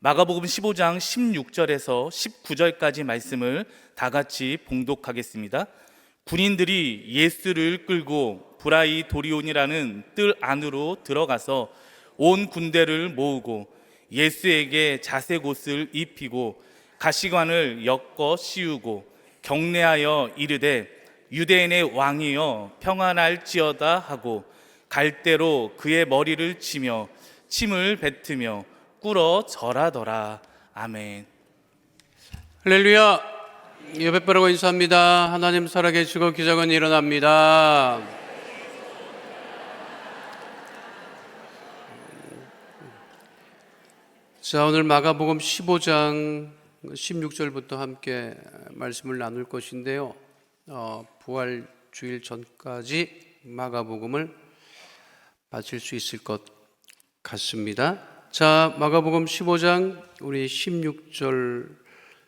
마가복음 15장 16절에서 19절까지 말씀을 다 같이 봉독하겠습니다. 군인들이 예수를 끌고 브라이 도리온이라는 뜰 안으로 들어가서 온 군대를 모으고 예수에게 자색옷을 입히고 가시관을 엮어 씌우고 경례하여 이르되 유대인의 왕이여 평안할지어다 하고 갈대로 그의 머리를 치며 침을 뱉으며 꿇어 절하더라. 아멘. 할렐루야. 옆에 분하고 인사합니다. 하나님 살아계시고 기적은 일어납니다. 자, 오늘 마가복음 15장 16절부터 함께 말씀을 나눌 것인데요, 부활 주일 전까지 마가복음을 마칠 수 있을 것 같습니다. 자, 마가복음 15장 우리 16절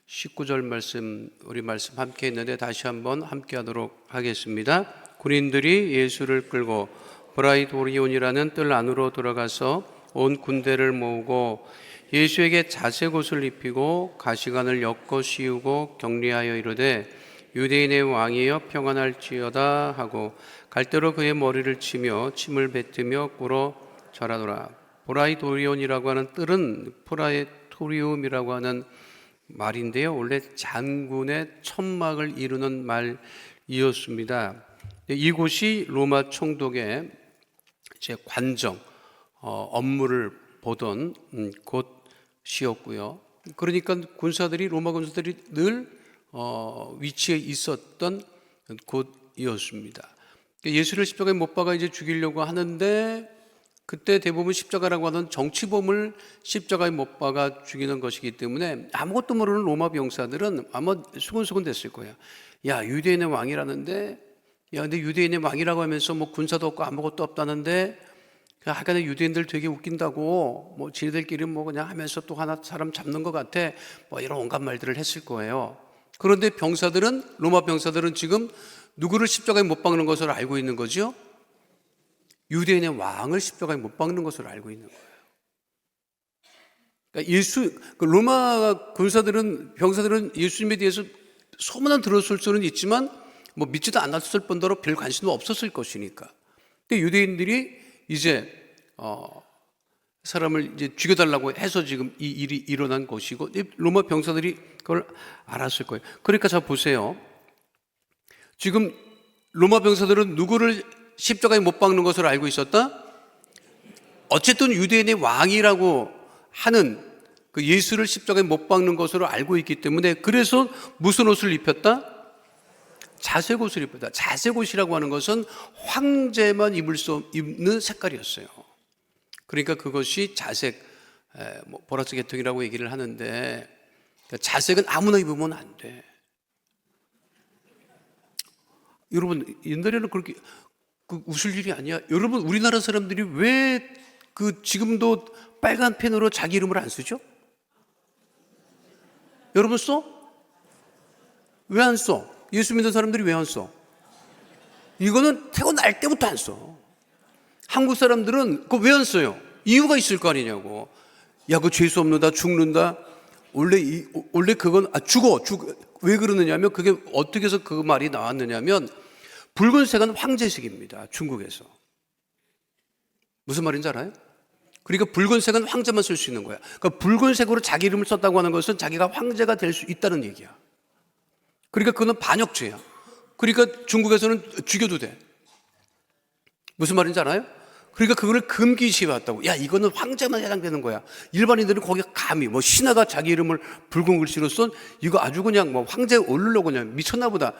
19절 말씀, 우리 말씀 함께 했는데 다시 한번 함께 하도록 하겠습니다. 군인들이 예수를 끌고 브라이 도리온이라는 뜰 안으로 들어가서 온 군대를 모으고 예수에게 자색옷을 입히고 가시관을 엮어 씌우고 격리하여 이르되 유대인의 왕이여 평안할지어다 하고 갈대로 그의 머리를 치며 침을 뱉으며 꿇어 절하더라. 브라이도리온이라고 하는 뜰은 프라이토리움이라고 하는 말인데요, 원래 장군의 천막을 이루는 말이었습니다. 이곳이 로마 총독의 이제 관정, 업무를 보던 곳이었고요. 그러니까 로마 군사들이 늘 위치해 있었던 곳이었습니다. 예수를 십자가에 못 박아 이제 죽이려고 하는데, 그때 대부분 십자가라고 하는 정치범을 십자가에 못 박아 죽이는 것이기 때문에 아무것도 모르는 로마 병사들은 아마 수근수근 됐을 거예요. 야, 유대인의 왕이라는데, 야, 근데 유대인의 왕이라고 하면서 뭐 군사도 없고 아무것도 없다는데, 하여간 유대인들 되게 웃긴다고, 뭐 지네들끼리 뭐 그냥 하면서 또 하나 사람 잡는 것 같아, 뭐 이런 온갖 말들을 했을 거예요. 그런데 로마 병사들은 지금 누구를 십자가에 못 박는 것으로 알고 있는 거죠? 유대인의 왕을 십자가에 못 박는 것으로 알고 있는 거예요. 그러니까 로마 병사들은 예수님에 대해서 소문은 들었을 수는 있지만 뭐 믿지도 않았을 뿐더러 별 관심도 없었을 것이니까. 근데 유대인들이 이제 사람을 이제 죽여달라고 해서 지금 이 일이 일어난 것이고, 로마 병사들이 그걸 알았을 거예요. 그러니까 자 보세요. 지금 로마 병사들은 누구를 십자가에 못 박는 것으로 알고 있었다? 어쨌든 유대인의 왕이라고 하는 그 예수를 십자가에 못 박는 것으로 알고 있기 때문에, 그래서 무슨 옷을 입혔다? 자색옷을 입혔다. 자색옷이라고 하는 것은 황제만 입는 색깔이었어요. 그러니까 그것이 자색, 보라색 계통이라고 얘기를 하는데, 자색은 아무나 입으면 안 돼. 여러분, 옛날에는 그렇게 웃을 일이 아니야. 여러분, 우리나라 사람들이 왜 지금도 빨간 펜으로 자기 이름을 안 쓰죠? 여러분 써? 왜 안 써? 예수 믿는 사람들이 왜 안 써? 이거는 태어날 때부터 안 써. 한국 사람들은 그거 왜 안 써요? 이유가 있을 거 아니냐고. 야, 그 죄수 없는다, 죽는다. 원래 그건 죽어. 왜 그러느냐면, 그게 어떻게 해서 그 말이 나왔느냐면, 붉은색은 황제색입니다, 중국에서. 무슨 말인지 알아요? 그러니까 붉은색은 황제만 쓸 수 있는 거야. 그러니까 붉은색으로 자기 이름을 썼다고 하는 것은 자기가 황제가 될 수 있다는 얘기야. 그러니까 그거는 반역죄야. 그러니까 중국에서는 죽여도 돼. 무슨 말인지 알아요? 그러니까 그거를 금기시해왔다고. 야, 이거는 황제만 해당되는 거야. 일반인들은 거기에 감히 뭐 신하가 자기 이름을 붉은 글씨로 쓴 이거 아주 그냥 뭐 황제에 오르려고 그냥 미쳤나 보다,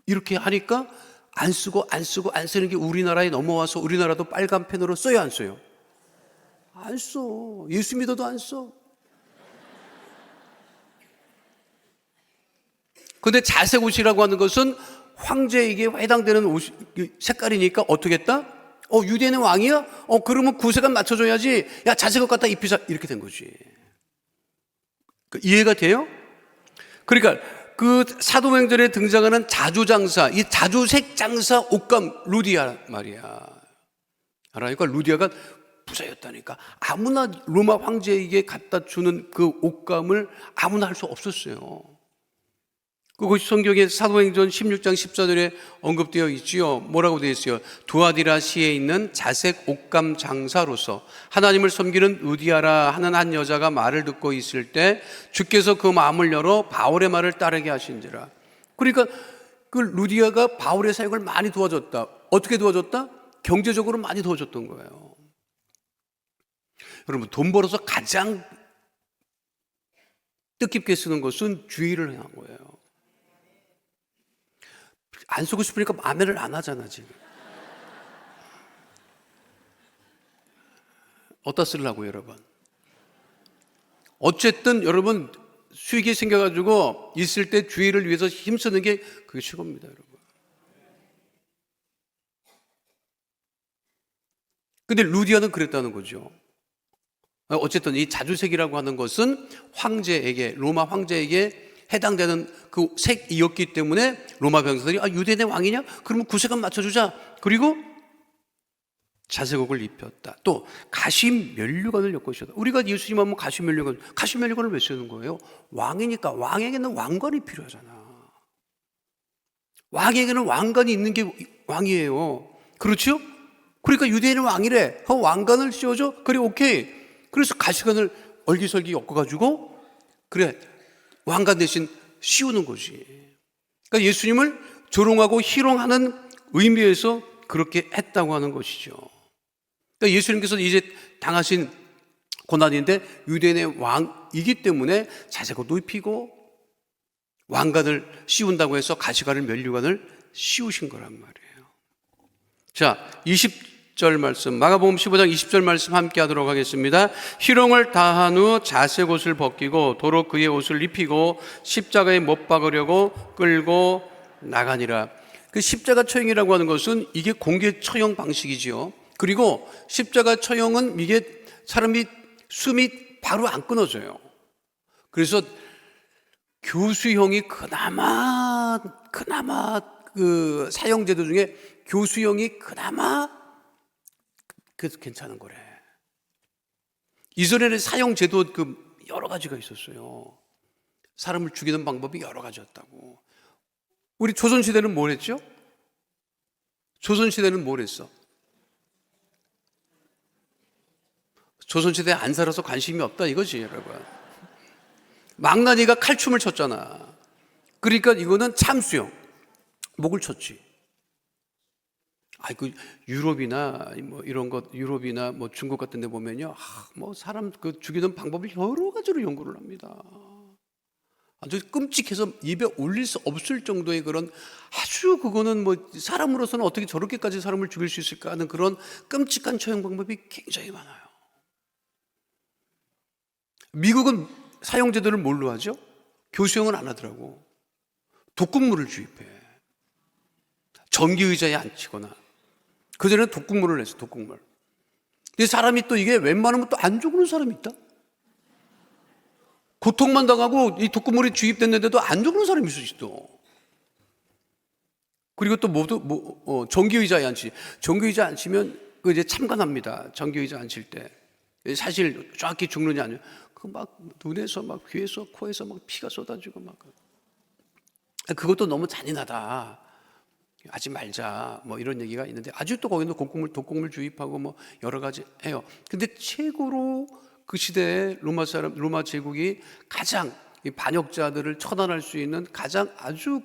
이렇게 하니까 안 쓰는 게 우리나라에 넘어와서 우리나라도 빨간 펜으로 써요, 안 써요? 안 써. 예수 믿어도 안 써. 근데 자색옷이라고 하는 것은 황제에게 해당되는 옷, 색깔이니까 어떻게 했다? 유대인의 왕이야? 그러면 구색은 맞춰줘야지. 야, 자색옷 갖다 입히자. 이렇게 된 거지. 이해가 돼요? 그러니까 그 사도행전에 등장하는 자주장사, 이 자주색 장사 옷감 루디아 말이야. 알아요? 그러니까 루디아가 부자였다니까. 아무나 로마 황제에게 갖다 주는 그 옷감을 아무나 할 수 없었어요. 그것이 성경의 사도행전 16장 14절에 언급되어 있지요. 뭐라고 되어 있어요? 두아디라시에 있는 자색 옷감 장사로서 하나님을 섬기는 루디아라 하는 한 여자가 말을 듣고 있을 때 주께서 그 마음을 열어 바울의 말을 따르게 하신지라. 그러니까 그 루디아가 바울의 사역을 많이 도와줬다. 어떻게 도와줬다? 경제적으로 많이 도와줬던 거예요. 여러분, 돈 벌어서 가장 뜻깊게 쓰는 것은 주의를 행한 거예요. 안 쓰고 싶으니까 마매를 안 하잖아, 지금. 어디다 쓰려고, 여러분? 어쨌든 여러분, 수익이 생겨가지고 있을 때 주의를 위해서 힘쓰는 게 그게 최고입니다, 여러분. 근데 루디아는 그랬다는 거죠. 어쨌든 이 자주색이라고 하는 것은 황제에게, 로마 황제에게 해당되는 그 색이었기 때문에 로마 병사들이 유대인의 왕이냐? 그러면 구색은 맞춰주자. 그리고 자색옷을 입혔다. 또 가시면류관을 엮으셨다. 우리가 예수님 하면 가시면류관을 왜 쓰는 거예요? 왕이니까. 왕에게는 왕관이 필요하잖아. 왕에게는 왕관이 있는 게 왕이에요. 그렇죠? 그러니까 유대인은 왕이래. 그 왕관을 씌워줘? 그래, 오케이. 그래서 가시관을 얼기설기 엮어가지고 그래, 왕관 대신 씌우는 거지. 그러니까 예수님을 조롱하고 희롱하는 의미에서 그렇게 했다고 하는 것이죠. 그러니까 예수님께서 이제 당하신 고난인데 유대인의 왕이기 때문에 자색옷도 입히고 왕관을 씌운다고 해서 가시관을 면류관을 씌우신 거란 말이에요. 자, 20절 말씀, 마가복음 15장 20절 말씀 함께 하도록 하겠습니다. 희롱을 다한 후 자색옷을 벗기고 도로 그의 옷을 입히고 십자가에 못 박으려고 끌고 나가니라. 그 십자가 처형이라고 하는 것은 이게 공개 처형 방식이지요. 그리고 십자가 처형은 이게 사람이 숨이 바로 안 끊어져요. 그래서 교수형이 그나마 그 사형제도 중에 교수형이 그나마 그래서 괜찮은 거래. 이전에는 사형제도 그 여러 가지가 있었어요. 사람을 죽이는 방법이 여러 가지였다고. 우리 조선시대는 뭘 했죠? 조선시대는 뭘 했어? 조선시대에 안 살아서 관심이 없다 이거지, 여러분. 망나니가 칼춤을 췄잖아. 그러니까 이거는 참수형. 목을 쳤지. 그 유럽이나 뭐 이런 것, 유럽이나 뭐 중국 같은 데 보면요. 뭐 사람 그 죽이는 방법을 여러 가지로 연구를 합니다. 아주 끔찍해서 입에 올릴 수 없을 정도의 그런 아주 그거는 뭐 사람으로서는 어떻게 저렇게까지 사람을 죽일 수 있을까 하는 그런 끔찍한 처형 방법이 굉장히 많아요. 미국은 사형제도를 뭘로 하죠? 교수형은 안 하더라고. 독극물을 주입해. 전기의자에 앉히거나. 그전에는 독극물을 했어, 독극물. 근데 사람이 또 이게 웬만하면 또 안 죽는 사람이 있다? 고통만 당하고 이 독극물이 주입됐는데도 안 죽는 사람이 있을 수 있어. 그리고 또 전기의자에 앉히. 전기의자 앉히면 그 이제 참관합니다. 전기의자 앉힐 때. 사실 정확히 죽느냐 아니냐. 그 막 눈에서 막 귀에서 코에서 막 피가 쏟아지고 막. 그것도 너무 잔인하다. 하지 말자. 뭐 이런 얘기가 있는데 아직도 거기는 독극물 주입하고 뭐 여러 가지 해요. 근데 최고로 그 시대에 로마 제국이 가장 이 반역자들을 처단할 수 있는 가장 아주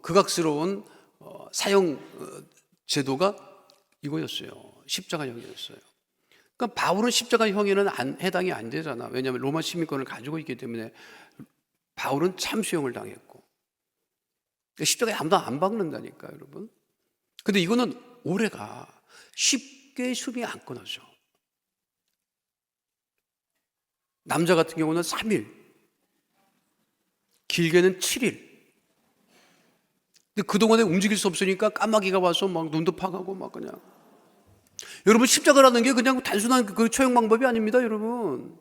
극악스러운 사형 제도가 이거였어요. 십자가형이었어요. 그러니까 바울은 십자가형에는 해당이 안 되잖아. 왜냐하면 로마 시민권을 가지고 있기 때문에. 바울은 참수형을 당했고 십자가에 아무도 안 박는다니까, 여러분. 근데 이거는 오래가 쉽게 숨이 안 끊어져. 남자 같은 경우는 3일, 길게는 7일. 근데 그동안에 움직일 수 없으니까 까마귀가 와서 막 눈도 파가고 막 그냥. 여러분, 십자가라는 게 그냥 단순한 그 처형 방법이 아닙니다, 여러분.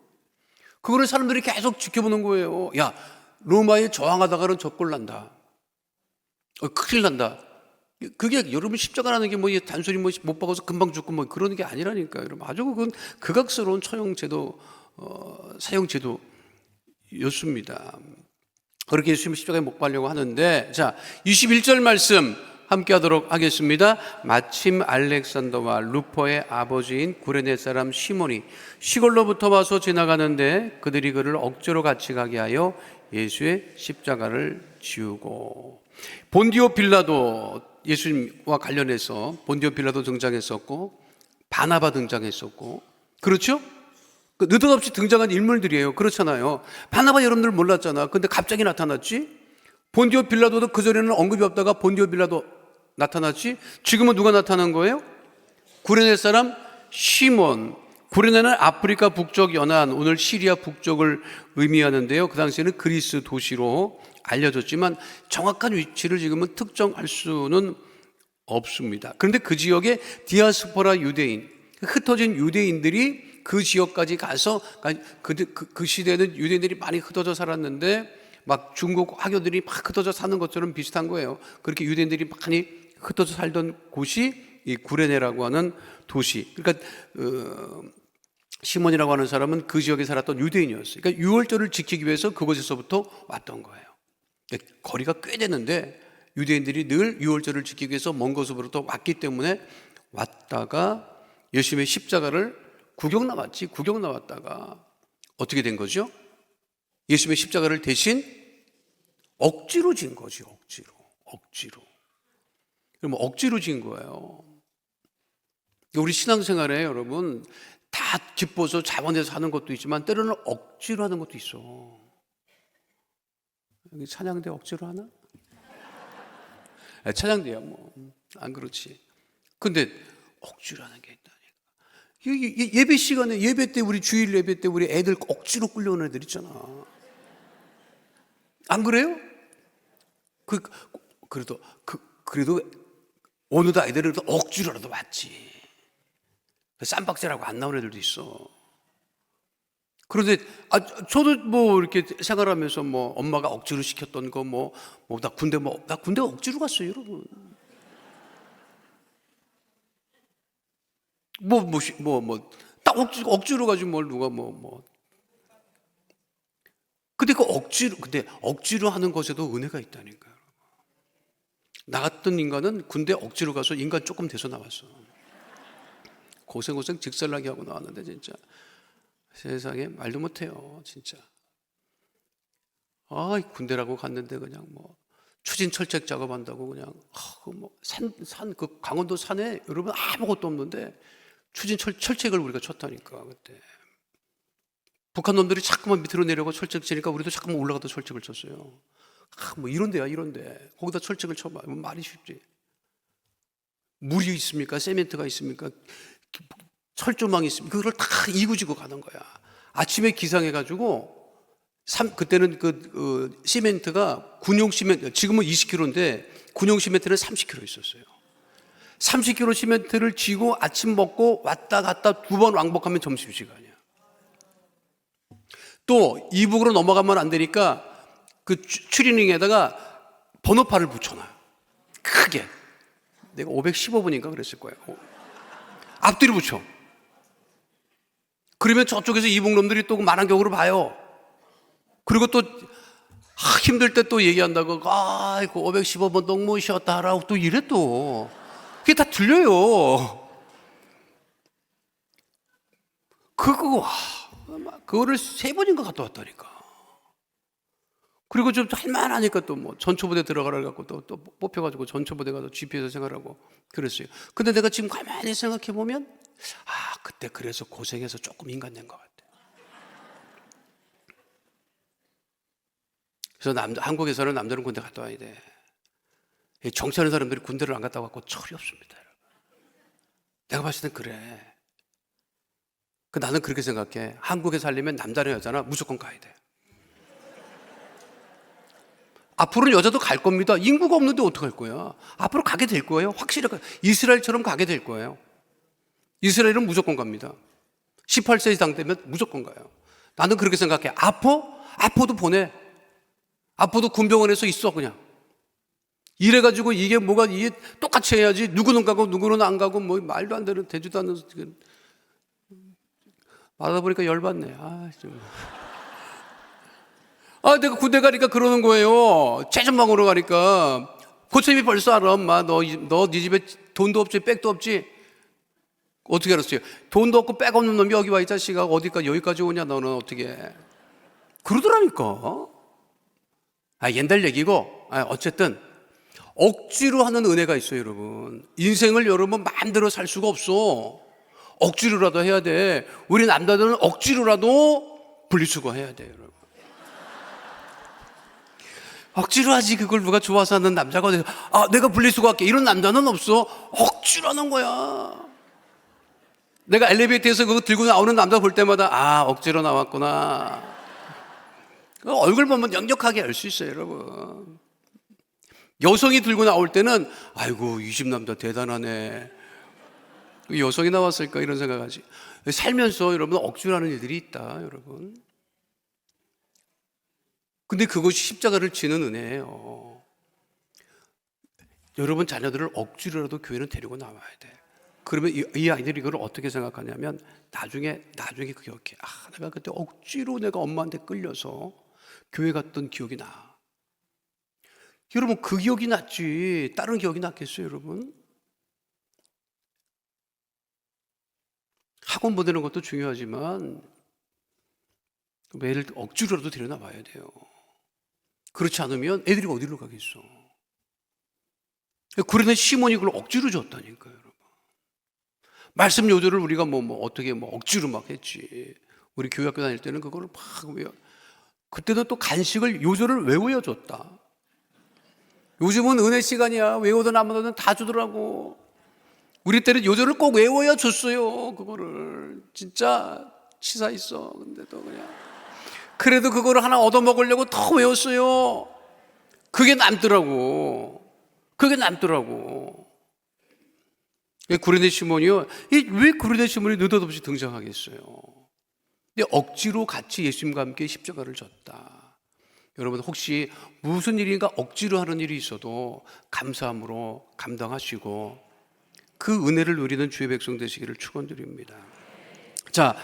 그거를 사람들이 계속 지켜보는 거예요. 야, 로마에 저항하다가는 적골 난다. 큰일 난다. 그게 여러분 십자가라는 게 뭐 단순히 뭐 못 박아서 금방 죽고 뭐 그런 게 아니라니까요. 여러분 아주 그건 극악스러운 처형제도 사형제도였습니다. 그렇게 예수님 십자가에 못 박으려고 하는데, 자 21절 말씀 함께 하도록 하겠습니다. 마침 알렉산더와 루퍼의 아버지인 구레네 사람 시몬이 시골로부터 와서 지나가는데 그들이 그를 억지로 같이 가게 하여 예수의 십자가를 지우고. 본디오 빌라도, 예수님과 관련해서 본디오 빌라도 등장했었고 바나바 등장했었고, 그렇죠? 느닷없이 등장한 인물들이에요. 그렇잖아요. 바나바 여러분들 몰랐잖아. 근데 갑자기 나타났지. 본디오 빌라도도 그전에는 언급이 없다가 본디오 빌라도 나타났지. 지금은 누가 나타난 거예요? 구레네 사람 시몬. 구레네는 아프리카 북쪽 연안, 오늘 시리아 북쪽을 의미하는데요. 그 당시에는 그리스 도시로 알려졌지만 정확한 위치를 지금은 특정할 수는 없습니다. 그런데 그 지역에 디아스포라 유대인, 흩어진 유대인들이 그 지역까지 가서, 그 시대에는 유대인들이 많이 흩어져 살았는데 막 중국 화교들이 막 흩어져 사는 것처럼 비슷한 거예요. 그렇게 유대인들이 많이 흩어져 살던 곳이 이 구레네라고 하는 도시. 그러니까 시몬이라고 하는 사람은 그 지역에 살았던 유대인이었어요. 그러니까 유월절을 지키기 위해서 그곳에서부터 왔던 거예요. 그러니까 거리가 꽤 되는데 유대인들이 늘 유월절을 지키기 위해서 먼 곳으로부터 왔기 때문에 왔다가 예수님의 십자가를 구경 나왔다가 어떻게 된 거죠? 예수님의 십자가를 대신 억지로 진 거지. 억지로. 그럼 억지로 진 거예요. 우리 신앙생활에 여러분 다 기뻐서 자원해서 하는 것도 있지만 때로는 억지로 하는 것도 있어. 여기 찬양대 억지로 하나? 찬양대야 뭐 안 그렇지. 근데 억지로 하는 게 있다니까. 예배 시간에, 예배 때, 우리 주일 예배 때 우리 애들 억지로 끌려오는 애들 있잖아. 안 그래요? 그래도 어느덧 애들은 억지로라도 왔지. 쌈박질하고 안 나온 애들도 있어. 그런데 저도 뭐 이렇게 생활하면서 뭐 엄마가 억지로 시켰던 거 나 군대 억지로 갔어요, 여러분. 딱 억지로 가지고 뭘 누가 근데 억지로 하는 것에도 은혜가 있다니까요. 나 같은 인간은 군대 억지로 가서 인간 조금 돼서 나왔어. 고생 직살나게 하고 나왔는데 진짜 세상에 말도 못해요, 진짜. 군대라고 갔는데 그냥 추진 철책 작업한다고 그냥 그 강원도 산에 여러분 아무것도 없는데 추진 철책을 우리가 쳤다니까. 그때 북한 놈들이 자꾸만 밑으로 내려가 철책 치니까 우리도 자꾸만 올라가다 철책을 쳤어요. 이런데 거기다 철책을 쳐봐. 말이 쉽지. 물이 있습니까? 세멘트가 있습니까? 철조망이 있습니까? 그걸 다 이구지고 가는 거야. 아침에 기상해가지고 그때는 시멘트가 군용 시멘트, 지금은 20kg인데 군용 시멘트는 30kg 있었어요. 30kg 시멘트를 쥐고 아침 먹고 왔다 갔다 2번 왕복하면 점심시간이야. 또 이북으로 넘어가면 안 되니까 그 추리닝에다가 번호판을 붙여놔요. 크게. 내가 515번인가 그랬을 거예요. 앞뒤로 붙여. 그러면 저쪽에서 이북놈들이 또 만안경으로 봐요. 그리고 또 힘들 때 또 얘기한다고, 515번 똥 쉬었다 하라고 또 이래 또. 그게 다 들려요. 그거를 3번인가 갔다 왔다니까. 그리고 좀 할만하니까 또 전초부대 들어가라 갖고 또 뽑혀가지고 전초부대 가서 GP에서 생활하고 그랬어요. 근데 내가 지금 가만히 생각해 보면 그때 그래서 고생해서 조금 인간 된 것 같아. 그래서 한국에서는 남자는 군대 갔다 와야 돼. 정치하는 사람들이 군대를 안 갔다 왔고 철이 없습니다. 내가 봤을 땐 그래. 나는 그렇게 생각해. 한국에 살려면 남자나 여자나 무조건 가야 돼. 앞으로는 여자도 갈 겁니다. 인구가 없는데 어떡할 거야. 앞으로 가게 될 거예요. 확실히 이스라엘처럼 가게 될 거예요. 이스라엘은 무조건 갑니다. 18세 이상 되면 무조건 가요. 나는 그렇게 생각해. 아파도 보내. 아파도 군병원에서 있어 그냥. 이래가지고 이게 뭐가 이게 똑같이 해야지 누구는 가고 누구는 안 가고 뭐 말도 안 되는 되지도 않는 받아보니까 열받네. 내가 군대 가니까 그러는 거예요. 최전방으로 가니까 고참이 벌써 알아. 엄마 너 네 집에 돈도 없지 백도 없지. 어떻게 알았어요? 돈도 없고 백 없는 놈이 여기 와 이 자식아. 어디까지 여기까지 오냐 너는 어떻게. 그러더라니까. 옛날 얘기고 어쨌든 억지로 하는 은혜가 있어요 여러분. 인생을 여러분 마음대로 살 수가 없어. 억지로라도 해야 돼. 우리 남자들은 억지로라도 분리수거해야 돼요 여러분. 억지로 하지. 그걸 누가 좋아서 하는 남자가 어디서 내가 분리수거할게 이런 남자는 없어. 억지로 하는 거야. 내가 엘리베이터에서 그거 들고 나오는 남자 볼 때마다 억지로 나왔구나. 얼굴 보면 역력하게 알 수 있어요 여러분. 여성이 들고 나올 때는 아이고 이 집 남자 대단하네. 여성이 나왔을까 이런 생각하지. 살면서 여러분 억지로 하는 일들이 있다 여러분. 근데 그것이 십자가를 지는 은혜예요. 여러분 자녀들을 억지로라도 교회는 데리고 나와야 돼. 그러면 이 아이들이 이걸 어떻게 생각하냐면 나중에 그게 이렇게 내가 그때 억지로 내가 엄마한테 끌려서 교회 갔던 기억이 나. 여러분 그 기억이 낫지 다른 기억이 낫겠어요 여러분? 학원 보내는 것도 중요하지만 애를 억지로라도 데려나와야 돼요. 그렇지 않으면 애들이 어디로 가겠어. 그러는 시몬이 그걸 억지로 줬다니까요 여러분. 말씀 요절을 우리가 어떻게 억지로 막 했지. 우리 교회학교 다닐 때는 그거를 막 외워. 그때도 또 간식을 요절을 외워야 줬다. 요즘은 은혜 시간이야. 외우든 안 외우든 다 주더라고. 우리 때는 요절을 꼭 외워야 줬어요. 그거를 진짜 치사 있어. 근데도 그냥 그래도 그거를 하나 얻어먹으려고 더 외웠어요. 그게 남더라고. 구레네 시몬이요. 왜 구레네 시몬이 느닷없이 등장하겠어요? 근데 억지로 같이 예수님과 함께 십자가를 졌다. 여러분 혹시 무슨 일인가 억지로 하는 일이 있어도 감사함으로 감당하시고 그 은혜를 누리는 주의 백성 되시기를 축원드립니다. 자,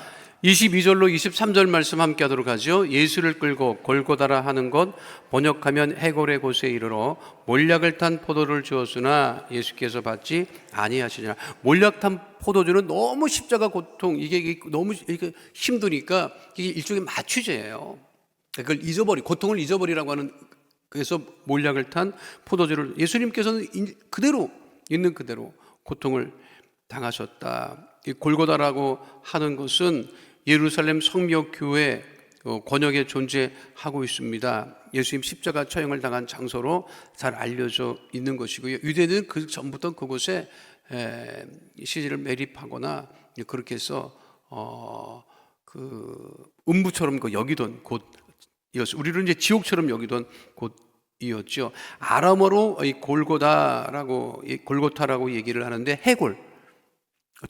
22절로 23절 말씀 함께 하도록 하죠. 예수를 끌고 골고다라 하는 곳 번역하면 해골의 곳에 이르러 몰약을 탄 포도를 주었으나 예수께서 받지 아니하시니라. 몰약 탄 포도주는 너무 십자가 고통 이게 너무 이게 힘드니까 이게 일종의 마취제예요. 그걸 고통을 잊어버리라고 하는. 그래서 몰약을 탄 포도주를 예수님께서는 그대로 있는 그대로 고통을 당하셨다. 이 골고다라고 하는 것은 예루살렘 성묘 교회 권역에 존재하고 있습니다. 예수님 십자가 처형을 당한 장소로 잘 알려져 있는 것이고요. 유대인은 그 전부터 그곳에 시신을 매립하거나 그렇게 해서 그 음부처럼 여기던 곳이었어요. 우리는 이제 지옥처럼 여기던 곳이었죠. 아람어로 이 골고다라고 골고타라고 얘기를 하는데 해골,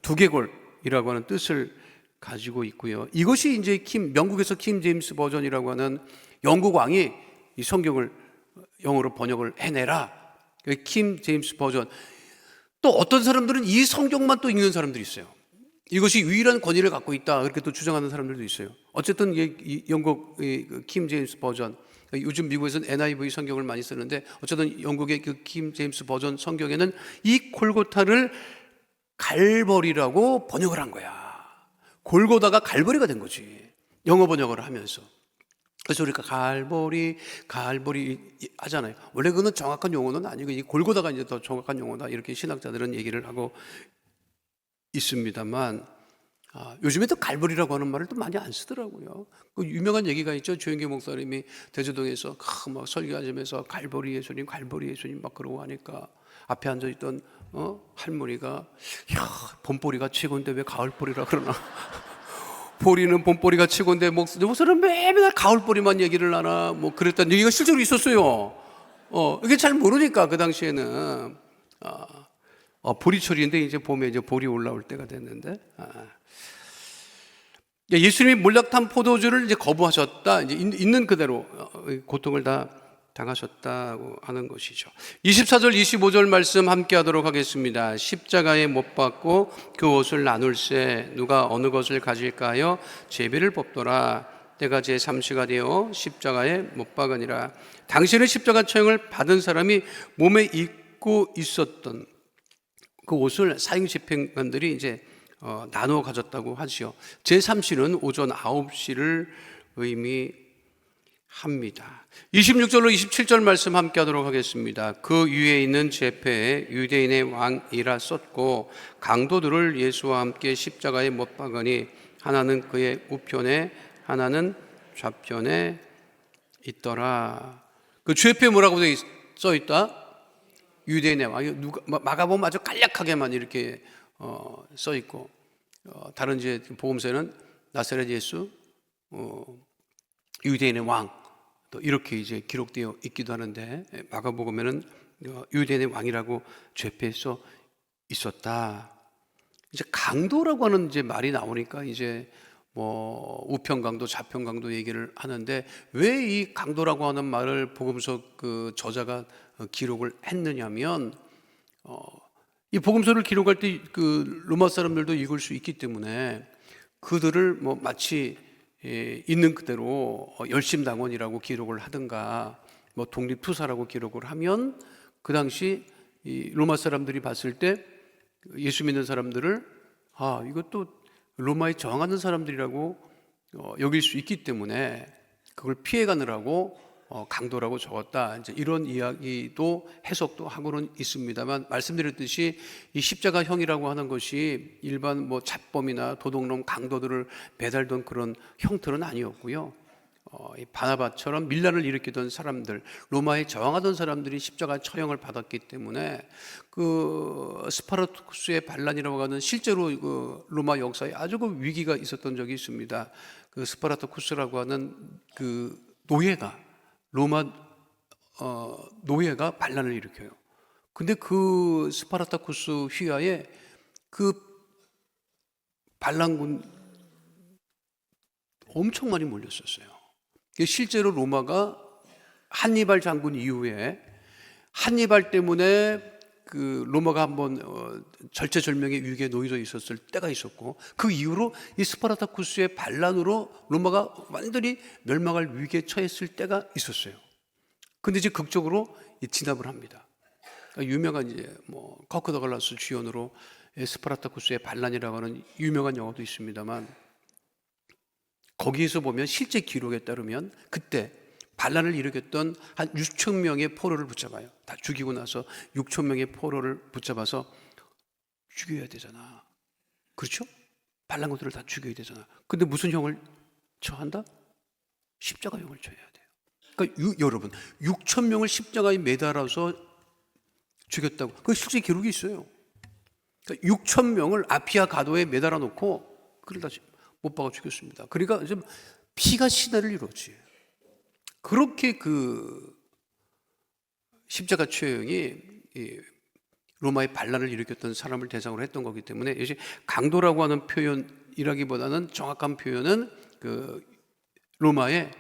두개골이라고 하는 뜻을 가지고 있고요. 이것이 이제 영국에서 킹 제임스 버전이라고 하는 영국 왕이 이 성경을 영어로 번역을 해내라. 킹 제임스 버전. 또 어떤 사람들은 이 성경만 또 읽는 사람들이 있어요. 이것이 유일한 권위를 갖고 있다. 그렇게 또 주장하는 사람들도 있어요. 어쨌든 이 영국 킹 제임스 버전. 요즘 미국에서는 NIV 성경을 많이 쓰는데 어쨌든 영국의 그 킹 제임스 버전 성경에는 이 골고타를 갈보리라고 번역을 한 거야. 골고다가 갈보리가 된 거지. 영어 번역을 하면서. 그래서 우리가 갈보리 하잖아요. 원래 그거는 정확한 용어는 아니고 이 골고다가 이제 더 정확한 용어다. 이렇게 신학자들은 얘기를 하고 있습니다만 요즘에 또 갈보리라고 하는 말을 또 많이 안 쓰더라고요. 그 유명한 얘기가 있죠. 조영기 목사님이 대저동에서 막 설교하면서 갈보리 예수님 막 그러고 하니까 앞에 앉아있던 할머니가 봄보리가 최고인데 왜 가을보리라 그러나. 보리는 봄보리가 최고인데 목사는 매일 가을보리만 얘기를 하나 뭐 그랬다는 얘기가 실제로 있었어요. 이게 잘 모르니까 그 당시에는 보리철인데 이제 봄에 이제 보리 올라올 때가 됐는데 예수님이 몰락탄 포도주를 이제 거부하셨다. 이제 있는 그대로 고통을 다 당하셨다고 하는 것이죠. 24절 25절 말씀 함께 하도록 하겠습니다. 십자가에 못 박고 그 옷을 나눌세 누가 어느 것을 가질까요? 제비를 뽑더라. 때가 제3시가 되어 십자가에 못 박으니라. 당신의 십자가 처형을 받은 사람이 몸에 입고 있었던 그 옷을 사형 집행관들이 이제 나누어 가졌다고 하지요. 제3시는 오전 9시를 의미합니다. 26절로 27절 말씀 함께 하도록 하겠습니다. 그 위에 있는 제패에 유대인의 왕이라 썼고 강도들을 예수와 함께 십자가에 못 박으니 하나는 그의 우편에 하나는 좌편에 있더라. 그 제패에 뭐라고 써 있다? 유대인의 왕. 누가 마가복음 아주 간략하게만 이렇게 써 있고 다른 이제 복음서에는 나사렛 예수, 유대인의 왕 또 이렇게 이제 기록되어 있기도 하는데 마가복음에는 유대인의 왕이라고 죄패에 써 있었다. 이제 강도라고 하는 이제 말이 나오니까 이제 뭐 우편 강도, 좌편 강도 얘기를 하는데 왜 이 강도라고 하는 말을 복음서 그 저자가 기록을 했느냐면 이 복음서를 기록할 때 그 로마 사람들도 읽을 수 있기 때문에 그들을 뭐 마치 있는 그대로 열심당원이라고 기록을 하든가 뭐 독립투사라고 기록을 하면 그 당시 이 로마 사람들이 봤을 때 예수 믿는 사람들을 이것도 로마에 저항하는 사람들이라고 여길 수 있기 때문에 그걸 피해가느라고 강도라고 적었다. 이제 이런 이야기도 해석도 하고는 있습니다만 말씀드렸듯이 이 십자가형이라고 하는 것이 일반 뭐 잡범이나 도둑놈 강도들을 배달던 그런 형태는 아니었고요. 이 바나바처럼 밀란을 일으키던 사람들, 로마에 저항하던 사람들이 십자가 처형을 받았기 때문에 그 스파르타쿠스의 반란이라고 하는 실제로 그 로마 역사에 아주 그 위기가 있었던 적이 있습니다. 그 스파르타쿠스라고 하는 그 노예가 로마 노예가 반란을 일으켜요. 근데 그 스파르타쿠스 휘하에 그 반란군 엄청 많이 몰렸었어요. 실제로 로마가 한니발 장군 이후에 한니발 때문에 그 로마가 한번 절체절명의 위기에 놓여져 있었을 때가 있었고 그 이후로 이 스파르타쿠스의 반란으로 로마가 완전히 멸망할 위기에 처했을 때가 있었어요. 근데 이제 극적으로 진압을 합니다. 그러니까 유명한 이제 뭐 커크 더글라스 주연으로 스파르타쿠스의 반란이라고 하는 유명한 영화도 있습니다만 거기에서 보면 실제 기록에 따르면 그때 반란을 일으켰던 한 6천 명의 포로를 붙잡아요. 다 죽이고 나서 6천 명의 포로를 붙잡아서 죽여야 되잖아. 그렇죠? 반란군들을 다 죽여야 되잖아. 근데 무슨 형을 처한다? 십자가형을 처해야 돼요. 그러니까 여러분 6천 명을 십자가에 매달아서 죽였다고. 그 실제 기록이 있어요. 그러니까 6천 명을 아피아 가도에 매달아 놓고 그걸 다시 못 박아 죽였습니다. 그러니까 좀 피가 시대를 이루었지. 그렇게 그 십자가 처형이 로마의 반란을 일으켰던 사람을 대상으로 했던 거기 때문에 이제 강도라고 하는 표현이라기보다는 정확한 표현은 그 로마의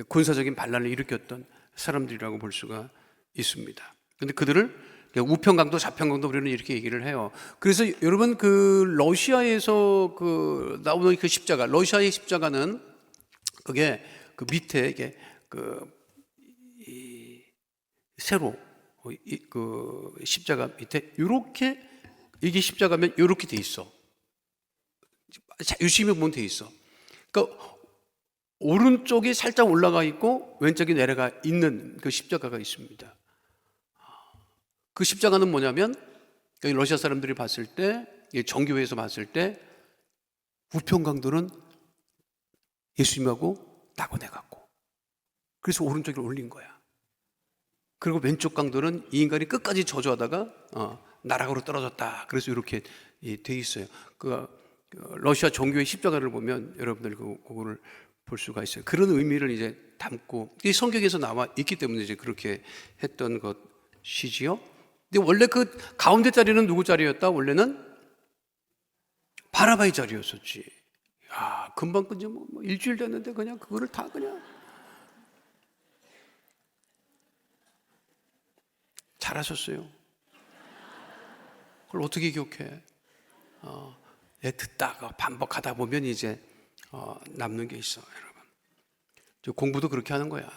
군사적인 반란을 일으켰던 사람들이라고 볼 수가 있습니다. 그런데 그들을 우편강도 좌편강도 우리는 이렇게 얘기를 해요. 그래서 여러분 그 러시아에서 그 나오는 그 십자가, 러시아의 십자가는 그게 그 밑에 이게 세로 그 십자가 밑에 이렇게 이게 십자가면 이렇게 돼 있어. 유심히 보면 돼 있어. 그러니까 오른쪽이 살짝 올라가 있고 왼쪽이 내려가 있는 그 십자가가 있습니다. 그 십자가는 뭐냐면 러시아 사람들이 봤을 때 정교회에서 봤을 때 우편강도는 예수님하고 낙원해 갖고 그래서 오른쪽에 올린 거야. 그리고 왼쪽 강도는 이 인간이 끝까지 저주하다가 나락으로 떨어졌다. 그래서 이렇게 돼 있어요. 그 러시아 정교회 십자가를 보면 여러분들 그거를 볼 수가 있어요. 그런 의미를 이제 담고 이 성경에서 나와 있기 때문에 이제 그렇게 했던 것이지요. 근데 원래 그 가운데 자리는 누구 자리였다? 원래는 바나바의 자리였었지. 야, 금방 그냥 뭐 일주일 됐는데 그냥 그거를 다 그냥 잘하셨어요. 그걸 어떻게 기억해? 듣다가 반복하다 보면 이제 남는 게 있어, 여러분. 공부도 그렇게 하는 거야.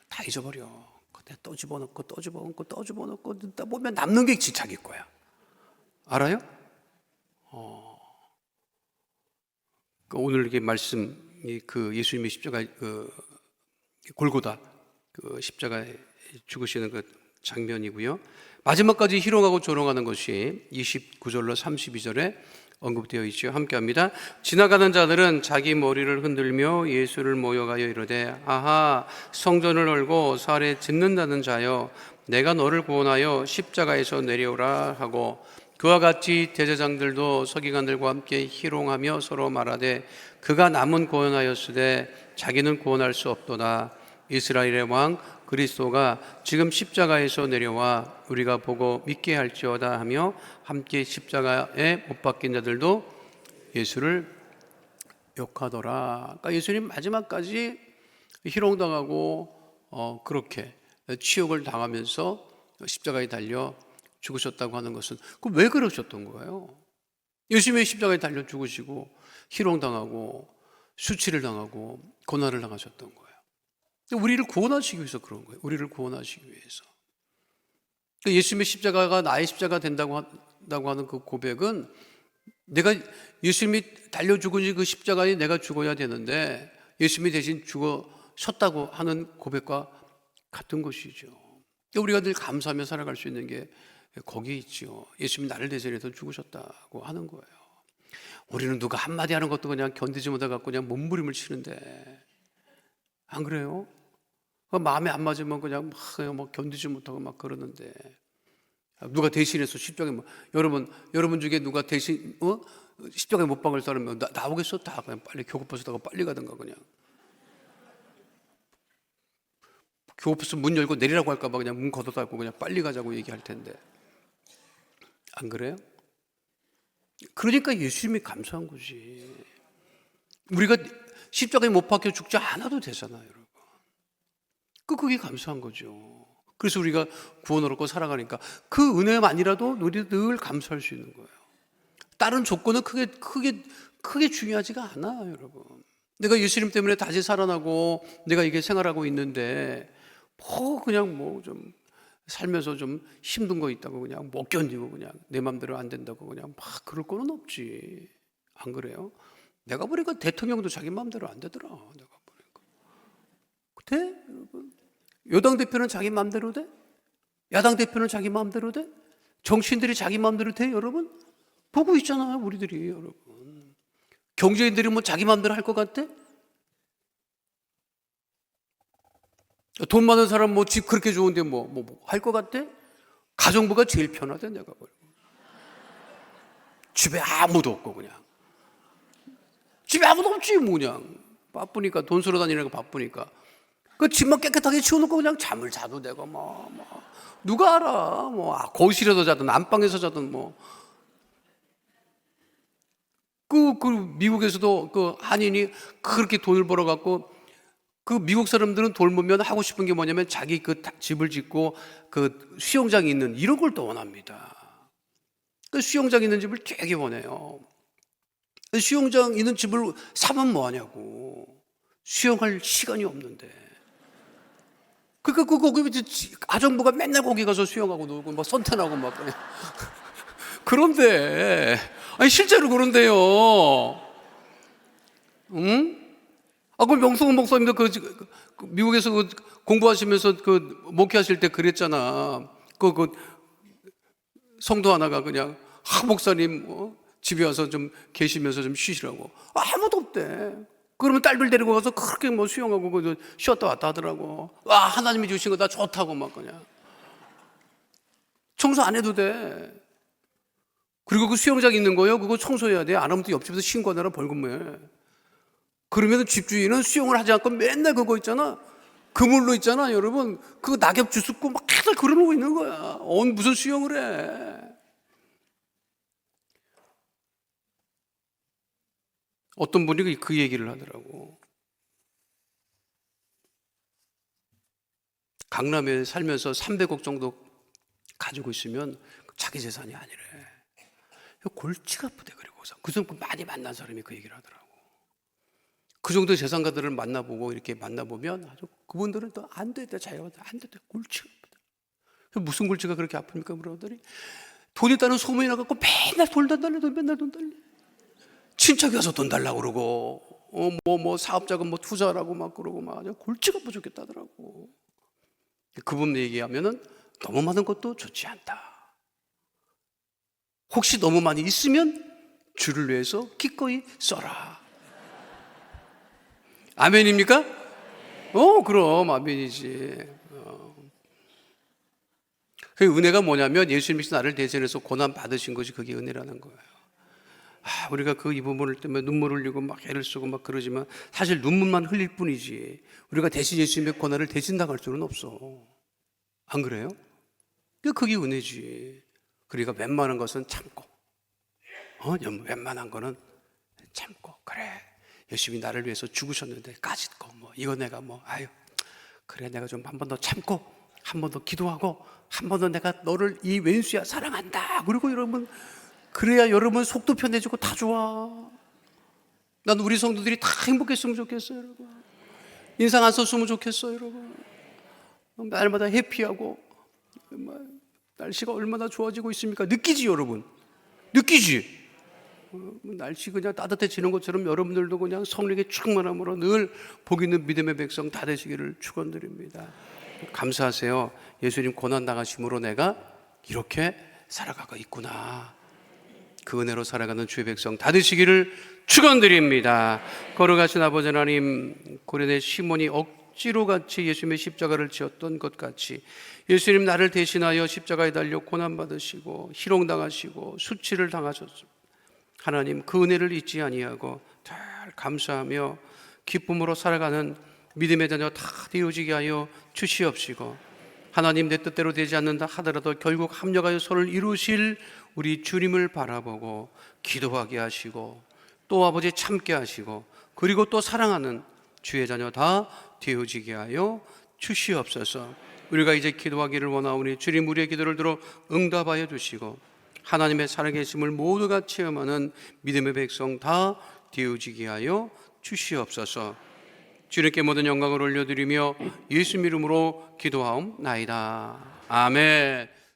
다 잊어버려. 그때 또 집어넣고 또 집어넣고 또 집어넣고 듣다 보면 남는 게 자기 거야. 알아요? 오늘 이게 말씀이 그 예수님의 십자가 골고다 그 십자가에 죽으시는 그 장면이고요. 마지막까지 희롱하고 조롱하는 것이 29절로 32절에 언급되어 있죠. 함께합니다. 지나가는 자들은 자기 머리를 흔들며 예수를 모여가여 이르되 아하 성전을 헐고 살에 짚는다는 자여 내가 너를 구원하여 십자가에서 내려오라 하고 그와 같이 대제장들도 서기관들과 함께 희롱하며 서로 말하되 그가 남은 구원하였으되 자기는 구원할 수 없도다. 이스라엘의 왕 그리스도가 지금 십자가에서 내려와 우리가 보고 믿게 할지어다 하며 함께 십자가에 못 박힌 자들도 예수를 욕하더라. 그러니까 예수님 마지막까지 희롱당하고 그렇게 치욕을 당하면서 십자가에 달려 죽으셨다고 하는 것은 왜 그러셨던 거예요? 예수님이 십자가에 달려 죽으시고 희롱당하고 수치를 당하고 고난을 당하셨던 거예요. 우리를 구원하시기 위해서 그런 거예요. 우리를 구원하시기 위해서. 예수님의 십자가가 나의 십자가 된다고 하는 그 고백은 내가 예수님이 달려 죽으니 그 십자가에 내가 죽어야 되는데 예수님이 대신 죽으셨다고 하는 고백과 같은 것이죠. 우리가 늘 감사하며 살아갈 수 있는 게 거기에 있죠. 예수님이 나를 대신해서 죽으셨다고 하는 거예요. 우리는 누가 한마디 하는 것도 그냥 견디지 못하고 그냥 몸부림을 치는데 안 그래요? 마음에 안 맞으면 그냥 막 견디지 못하고 막 그러는데 누가 대신해서 십자가에 여러분 중에 누가 대신 십자가에 못 박을 사람은 나오겠어? 다 그냥 빨리 교급버스 타고 빨리 가든가 그냥 교급버스 문 열고 내리라고 할까 봐 그냥 문 걷어 닫고 그냥 빨리 가자고 얘기할 텐데 안 그래요? 그러니까 예수님이 감사한 거지. 우리가 십자가에 못 박혀 죽지 않아도 되잖아요, 여러분. 그게 감사한 거죠. 그래서 우리가 구원을 얻고 살아가니까 그 은혜만이라도 우리 늘 감사할 수 있는 거예요. 다른 조건은 크게 중요하지가 않아요, 여러분. 내가 예수님 때문에 다시 살아나고 내가 이게 생활하고 있는데 그냥 좀 살면서 좀 힘든 거 있다고 그냥 못 견디고 그냥 내 맘대로 안 된다고 그냥 막 그럴 거는 없지. 안 그래요? 내가 보니까 대통령도 자기 맘대로 안 되더라. 내가 보니까. 돼? 여러분. 여당 대표는 자기 맘대로 돼? 야당 대표는 자기 맘대로 돼? 정치인들이 자기 맘대로 돼? 여러분? 보고 있잖아요, 우리들이 여러분. 경제인들이 자기 맘대로 할 것 같아? 돈 많은 사람 집 그렇게 좋은데 할 것 같아? 가정부가 제일 편하대, 내가 보니까. 집에 아무도 없고 그냥. 집에 아무도 없지 그냥. 바쁘니까 돈 쓰러 다니는 거 바쁘니까. 그 집만 깨끗하게 치워놓고 그냥 잠을 자도 되고 누가 알아? 거실에서 자든 안방에서 자든 그 미국에서도 그 한인이 그렇게 돈을 벌어갖고 그 미국 사람들은 돌보면 하고 싶은 게 뭐냐면 자기 그 집을 짓고 그 수영장이 있는 이런 걸 또 원합니다. 그 수영장 있는 집을 되게 원해요. 수영장 있는 집을 사면 뭐하냐고. 수영할 시간이 없는데. 그러니까 거기 가정부가 맨날 거기 가서 수영하고 놀고 선탠하고 그냥. 그런데 실제로 그런데요. 응? 그 명성훈 목사님도 미국에서 공부하시면서 목회하실 때 그랬잖아. 성도 하나가 그냥 목사님 집에 와서 좀 계시면서 좀 쉬시라고. 아무도 없대. 그러면 딸들 데리고 가서 그렇게 수영하고 쉬었다 왔다 하더라고. 하나님이 주신 거 다 좋다고 그냥. 청소 안 해도 돼. 그리고 그 수영장 있는 거요. 그거 청소해야 돼. 안 하면 또 옆집에서 신고하느라 벌금 내. 그러면 집주인은 수영을 하지 않고 맨날 그거 있잖아. 그물로 있잖아, 여러분. 그거 낙엽 주스고 계속 걸어놓고 있는 거야. 무슨 수영을 해. 어떤 분이 그 얘기를 하더라고. 강남에 살면서 300억 정도 가지고 있으면 자기 재산이 아니래. 골치가 아프대. 그리고 그 사람 많이 만난 사람이 그 얘기를 하더라고. 그 정도 재산가들을 만나보고 이렇게 만나보면 아주 그분들은 또 안 됐다, 자유가 안 됐다, 골치가 아프다. 무슨 골치가 그렇게 아픕니까? 그러더니 돈 있다는 소문이 나갖고 맨날 돈 달래, 맨날 돈 달래. 친척이 와서 돈 달라고 그러고, 뭐 사업자금 뭐 투자라고 막 그러고 막 아주 골치가 아파 죽겠다더라고. 그분 얘기하면은 너무 많은 것도 좋지 않다. 혹시 너무 많이 있으면 주를 위해서 기꺼이 써라. 아멘입니까? 그럼 아멘이지. 그 은혜가 뭐냐면 예수님께서 나를 대신해서 고난 받으신 것이 그게 은혜라는 거예요. 우리가 이 부분을 때문에 눈물 흘리고 막 애를 쓰고 막 그러지만 사실 눈물만 흘릴 뿐이지 우리가 대신 예수님의 고난을 대신 당할 수는 없어. 안 그래요? 그게 은혜지. 그러니까 웬만한 것은 참고, 웬만한 거는 참고, 그래 예수님이 나를 위해서 죽으셨는데 까짓 거 이거 내가 그래 내가 좀 한 번 더 참고 한 번 더 기도하고 한 번 더 내가 너를 이 왼수야 사랑한다. 그리고 여러분 그래야 여러분 속도 편해지고 다 좋아. 난 우리 성도들이 다 행복했으면 좋겠어요, 여러분. 인상 안 썼으면 좋겠어요, 여러분. 날마다 해피하고 날씨가 얼마나 좋아지고 있습니까? 느끼지, 여러분? 느끼지? 날씨 그냥 따뜻해지는 것처럼 여러분들도 그냥 성령의 충만함으로 늘 복 있는 믿음의 백성 다 되시기를 축원드립니다. 감사하세요. 예수님 고난 당하심으로 내가 이렇게 살아가고 있구나. 그 은혜로 살아가는 주의 백성 다 되시기를 축원드립니다. 걸어가신 아버지 하나님, 고린의 시몬이 억지로 같이 예수님의 십자가를 지었던 것 같이 예수님 나를 대신하여 십자가에 달려 고난받으시고 희롱당하시고 수치를 당하셨습니다. 하나님 그 은혜를 잊지 아니하고 늘 감사하며 기쁨으로 살아가는 믿음의 자녀 다 되어지게 하여 주시옵시고, 하나님 내 뜻대로 되지 않는다 하더라도 결국 합력하여 서로를 이루실 우리 주님을 바라보고 기도하게 하시고 또 아버지 참게 하시고 그리고 또 사랑하는 주의 자녀 다 되어지게 하여 주시옵소서. 우리가 이제 기도하기를 원하오니 주님 우리의 기도를 들어 응답하여 주시고 하나님의 살아계심을 모두가 체험하는 믿음의 백성 다 되어지게 하여 주시옵소서. 주님께 모든 영광을 올려드리며 예수 이름으로 기도하옵나이다. 아멘.